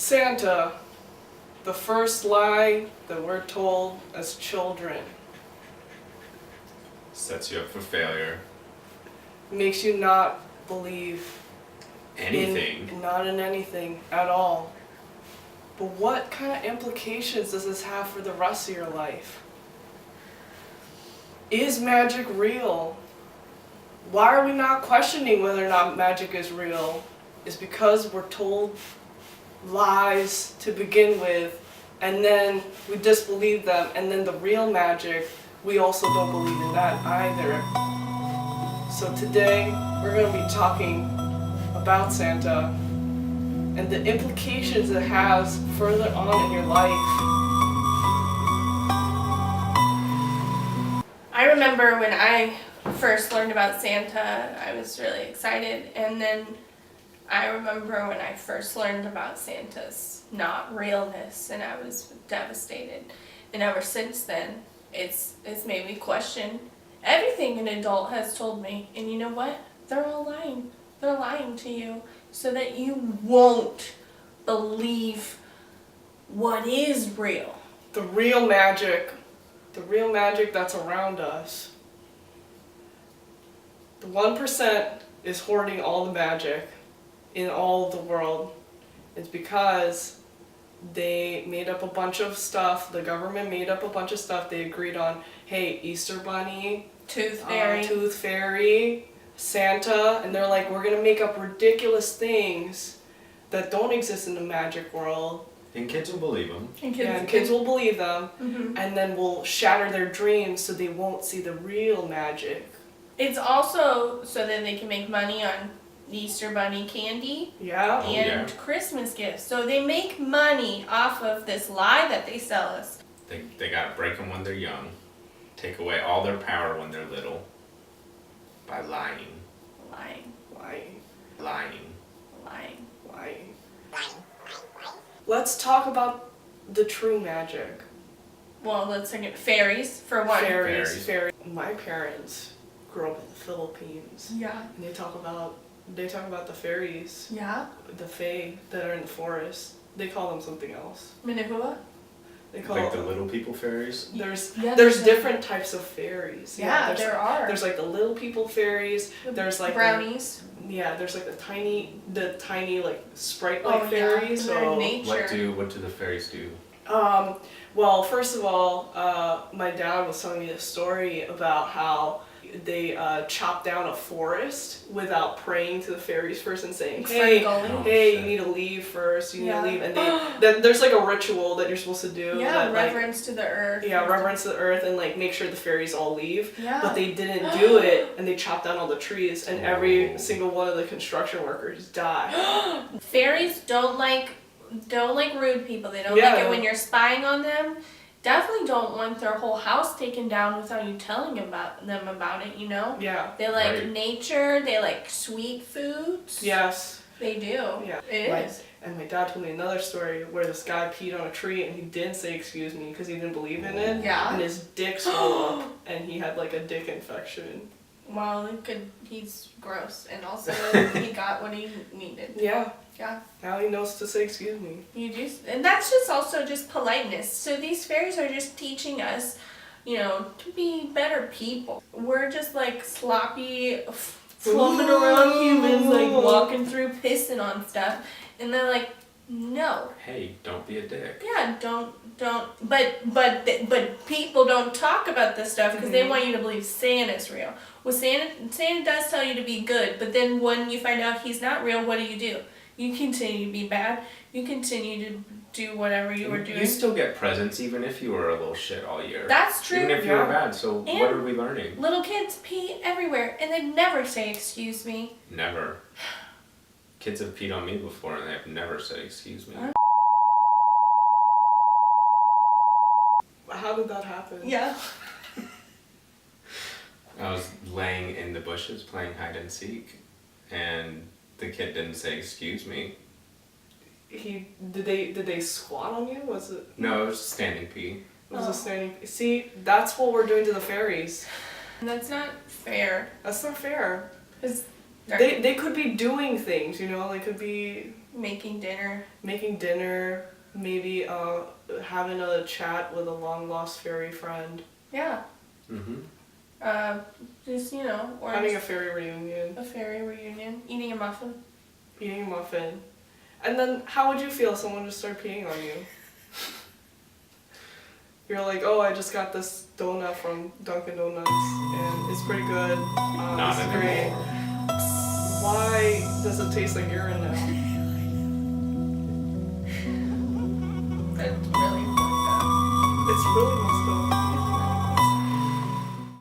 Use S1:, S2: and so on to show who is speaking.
S1: Santa, the first lie that we're told as children,
S2: Sets you up for failure.
S1: makes you not believe
S2: Anything.
S1: not in anything at all. But what kind of implications does this have for the rest of your life? Is magic real? Why are we not questioning whether or not magic is real? It's because we're told lies to begin with, and then we disbelieve them, and then the real magic, we also don't believe in that either. So today, we're going to be talking about Santa and the implications it has further on in your life.
S3: I remember when I first learned about Santa, I was really excited, and then I remember when I first learned about Santa's not realness, and I was devastated. And ever since then, it's made me question everything an adult has told me. And you know what? They're all lying. They're lying to you so that you won't believe what is real.
S1: The real magic that's around us. The 1% is hoarding all the magic in all of the world. It's because they made up a bunch of stuff, the government made up a bunch of stuff they agreed on. Hey, Easter Bunny,
S3: Tooth
S1: Fairy, Santa, and they're like, we're gonna make up ridiculous things that don't exist in the magic world.
S2: And kids will believe them.
S1: And kids will believe them,
S3: Mm-hmm.
S1: and then we'll shatter their dreams so they won't see the real magic.
S3: It's also so that they can make money on Easter Bunny candy
S1: Yeah?
S3: and Christmas gifts. So they make money off of this lie that they sell us.
S2: They gotta break them when they're young. Take away all their power when they're little. By lying.
S3: Lying,
S1: Lying,
S2: Lying.
S3: lying.
S1: lying. Let's talk about the true magic.
S3: Well, let's take it. Fairies, for one.
S1: Fairies. My parents grew up in the Philippines,
S3: Yeah.
S1: and they talk about the fairies,
S3: Yeah.
S1: the fae that are in the forest. They call them something else.
S3: Manipula?
S1: They call
S2: Like the little people fairies.
S1: there's
S3: Yeah,
S1: there's
S3: a-
S1: different types of fairies.
S3: Yeah,
S1: there's,
S3: there are.
S1: There's like the little people fairies. There's like
S3: brownies.
S1: there's like the tiny like sprite-like
S3: Oh, yeah.
S1: fairies.
S3: They're
S1: So
S3: nature.
S2: What do the fairies do?
S1: well, first of all, my dad was telling me a story about how they chopped down a forest without praying to the fairies first and saying, hey,
S3: Ferngully.
S1: hey, you
S2: shit.
S1: need to leave first, you need
S3: Yeah.
S1: to leave. And then there's like a ritual that you're supposed to do.
S3: Yeah,
S1: that, like,
S3: reverence to the earth.
S1: reverence to the earth and like make sure the fairies all leave.
S3: Yeah.
S1: But they didn't do it, and they chopped down all the trees, and every
S2: Oh.
S1: single one of the construction workers died.
S3: Fairies don't like rude people. They don't
S1: Yeah.
S3: like it when you're spying on them. Definitely don't want their whole house taken down without you telling them about it, you know?
S1: Yeah.
S3: They like
S2: Right.
S3: nature, they like sweet foods.
S1: Yes.
S3: They do.
S1: Yeah.
S3: It
S1: Right.
S3: is.
S1: And my dad told me another story where this guy peed on a tree and he didn't say excuse me because he didn't believe in it.
S3: Yeah.
S1: And his dick swelled up and he had like a dick infection.
S3: Well, he's gross, and also he got what he needed.
S1: Yeah.
S3: Yeah.
S1: Now he knows to say excuse me.
S3: And that's just also just politeness. So these fairies are just teaching us, to be better people. We're just like sloppy, flopping around humans, like walking through pissing on stuff, and they're like, no.
S2: Hey, don't be a dick.
S3: Yeah, don't. But people don't talk about this stuff because they want you to believe Santa's real. Well, Santa does tell you to be good, but then when you find out he's not real, what do? You continue to be bad. You continue to do whatever you were doing.
S2: You still get presents even if you were a little shit all year.
S3: That's true.
S2: Even if you were
S1: Yeah.
S2: bad. So
S3: And-
S2: what are we learning?
S3: Little kids pee everywhere, and they never say excuse me.
S2: Never. Kids have peed on me before and they have never said excuse me.
S1: How did that happen?
S3: Yeah.
S2: I was laying in the bushes playing hide and seek, and the kid didn't say excuse me.
S1: Did they squat on you? Was it
S2: No, it was standing pee.
S1: a standing? See, that's what we're doing to the fairies.
S3: That's not fair.
S1: That's not fair.
S3: 'Cause
S1: They could be doing things, they could be
S3: Making dinner.
S1: Making dinner, maybe having a chat with a long lost fairy friend,
S3: Yeah. Just, you know, or
S1: having a fairy reunion,
S3: a fairy reunion, eating a muffin.
S1: eating a muffin. And then how would you feel if someone just started peeing on you? You're like, oh, I just got this donut from Dunkin' Donuts and it's pretty good.
S2: Not
S1: It's
S2: anymore.
S1: great. Why does it taste like urine now?
S3: That's really fucked up.
S1: It's really